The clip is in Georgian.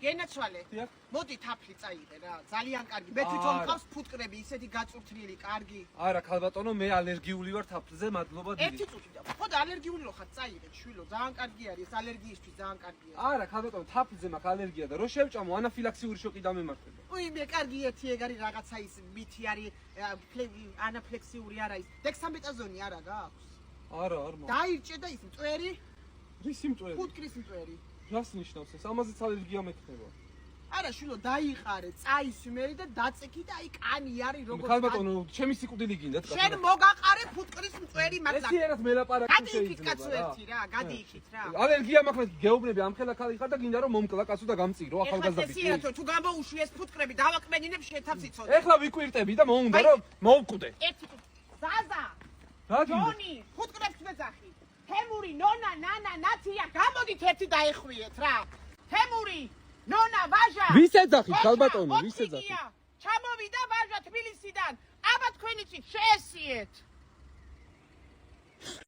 გენაცვალე. მოდი თაფლი წაიღე რა, ძალიან კარგი. მე თვითონ მყავს ფუტკრები, ისეთი გაწურთნილი, კარგი. არა, ქალბატონო, მე ალერგიული ვარ თაფლზე, მადლობა დიდი. ერთი წუთი და ხო და ალერგიული რო ხარ, წაიღე, შვილო, ძალიან კარგი არის, ეს ალერგიისთვის ძალიან კარგია. არა, ქალბატონო, თაფლზე მაქვს ალერგია და რო შევჭამო, ანაფილაქსიური შოკი დამემართება. უი, მე კარგი ერთი ეგ არის რაღაცა ის მითი არის, ანაფილაქსიური არა ის. დექსამეტაზონი არა გაქვს? არა, არ მაქვს. დაირჭე და ის მწვერი? რის მწვერი? ფუტკრის მწვერი. რას ნიშნავს ეს? ამაზეც ალერგია მექნება. არა შვილო დაიყარე, წაისმერი და დაწექი და აი კანი არის როგორც ქალბატონო, ჩემი სიკვდილი გინდათ? შენ მოგაყარე ფუტკრის მწვერი მაგლა. ეს ერთად მელაპარაკი გადი იქით კაცო ერთი რა, გადი იქით რა. ალერგია მაქვს, გეუბნები ამხელა ქალი ხარ და გინდა რომ მომკლა კაცო და გამწირო ახალგაზრდები. ეხლა ეს თუ გამოუშვი ეს ფუტკრები დავაკმენინებ შეთავს იცოდე. ეხლა ვიკვირტები და მოუნდა რომ მოვკვდე. ერთი ზაზა. რა გინდა? ჯონი, ფუტკრებს მეძახი. თემური, ნონა, ნანა, ნაცია, გამოდით ერთი დაეხვიეთ რა. თემური, ნონა, ვაჟა. ვის ეძახით, ქალბატონო, ვის ეძახით? ჩამოვიდა ვაჟა თბილისიდან. აბა თქვენი წინ შეესიეთ.